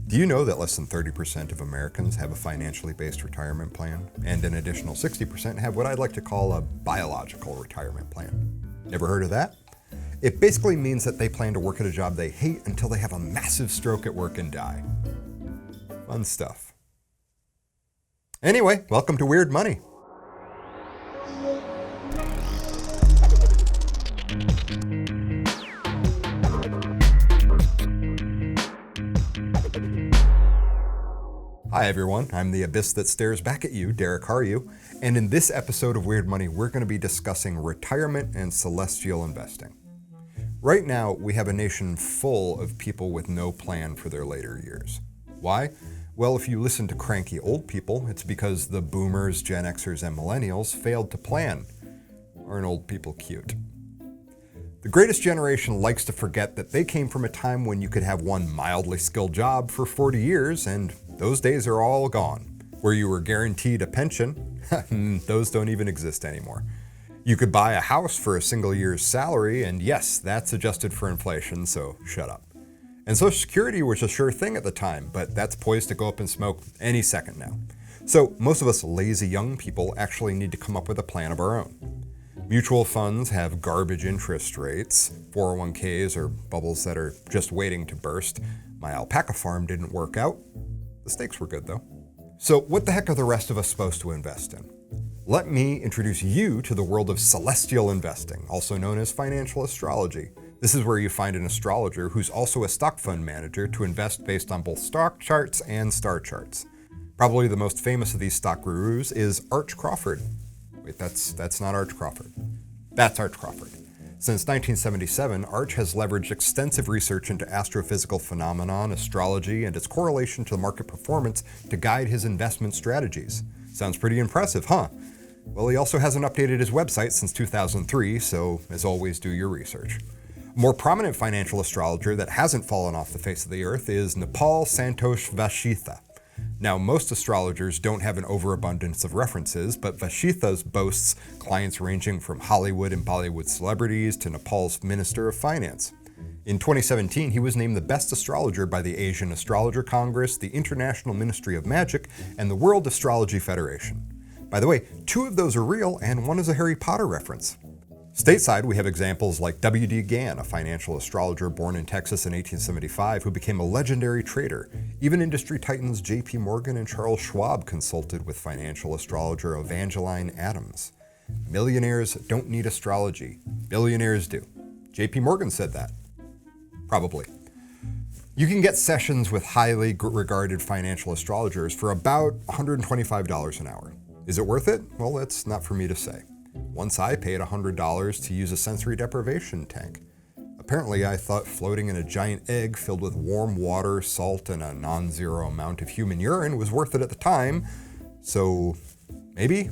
Do you know that less than 30% of Americans have a financially based retirement plan, and an additional 60% have what I'd like to call a biological retirement plan? Never heard of that? It basically means that they plan to work at a job they hate until they have a massive stroke at work and die. Fun stuff. Anyway, welcome to Weird Money. Hi everyone, I'm the abyss that stares back at you, Derek Haryu, and in this episode of Weird Money, we're going to be discussing retirement and celestial investing. Right now, we have a nation full of people with no plan for their later years. Why? Well, if you listen to cranky old people, it's because the boomers, Gen-xers, and Millennials failed to plan. Aren't old people cute? The greatest generation likes to forget that they came from a time when you could have one mildly skilled job for 40 years, and those days are all gone. Where you were guaranteed a pension, those don't even exist anymore. You could buy a house for a single year's salary, and yes, that's adjusted for inflation, so shut up. And Social Security was a sure thing at the time, but that's poised to go up in smoke any second now. So most of us lazy young people actually need to come up with a plan of our own. Mutual funds have garbage interest rates. 401ks are bubbles that are just waiting to burst. My alpaca farm didn't work out. The steaks were good though. So what the heck are the rest of us supposed to invest in? Let me introduce you to the world of celestial investing, also known as financial astrology. This is where you find an astrologer who's also a stock fund manager to invest based on both stock charts and star charts. Probably the most famous of these stock gurus is Crawford. Wait, that's not Arch Crawford. That's Arch Crawford. Since 1977, Arch has leveraged extensive research into astrophysical phenomenon, astrology, and its correlation to market performance to guide his investment strategies. Sounds pretty impressive, huh? Well, he also hasn't updated his website since 2003, so as always, do your research. A more prominent financial astrologer that hasn't fallen off the face of the earth is Nepal Santosh Vashitha. Now, most astrologers don't have an overabundance of references, but Vashitha boasts clients ranging from Hollywood and Bollywood celebrities to Nepal's Minister of Finance. In 2017, he was named the best astrologer by the Asian Astrologer Congress, the International Ministry of Magic, and the World Astrology Federation. By the way, 2 of those are real, and 1 is a Harry Potter reference. Stateside, we have examples like W.D. Gann, a financial astrologer born in Texas in 1875 who became a legendary trader. Even industry titans J.P. Morgan and Charles Schwab consulted with financial astrologer Evangeline Adams. Millionaires don't need astrology. Billionaires do. J.P. Morgan said that. Probably. You can get sessions with highly regarded financial astrologers for about $125 an hour. Is it worth it? Well, that's not for me to say. Once I paid $100 to use a sensory deprivation tank. Apparently, I thought floating in a giant egg filled with warm water, salt, and a non-zero amount of human urine was worth it at the time. So, maybe?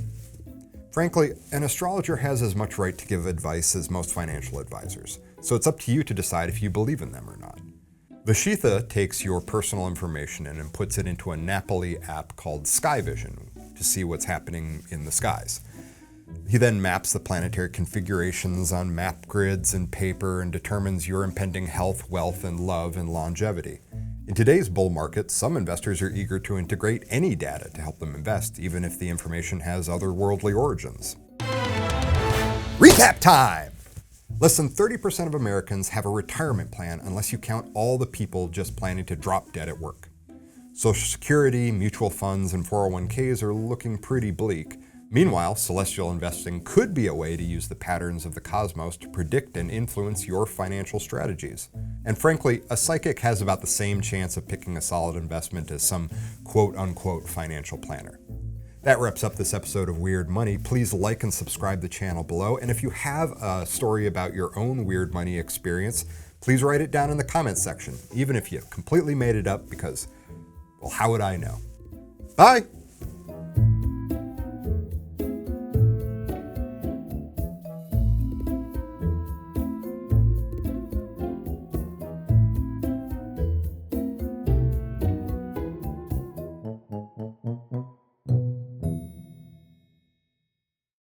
Frankly, an astrologer has as much right to give advice as most financial advisors, so it's up to you to decide if you believe in them or not. Vashitha takes your personal information and inputs it into a Napoli app called Sky Vision to see what's happening in the skies. He then maps the planetary configurations on map grids and paper and determines your impending health, wealth, and love and longevity. In today's bull market, some investors are eager to integrate any data to help them invest, even if the information has otherworldly origins. Recap time! Less than 30% of Americans have a retirement plan unless you count all the people just planning to drop dead at work. Social Security, mutual funds, and 401ks are looking pretty bleak. Meanwhile, celestial investing could be a way to use the patterns of the cosmos to predict and influence your financial strategies. And frankly, a psychic has about the same chance of picking a solid investment as some quote-unquote financial planner. That wraps up this episode of Weird Money. Please like and subscribe the channel below. And if you have a story about your own Weird Money experience, please write it down in the comments section, even if you completely made it up because, well, how would I know? Bye!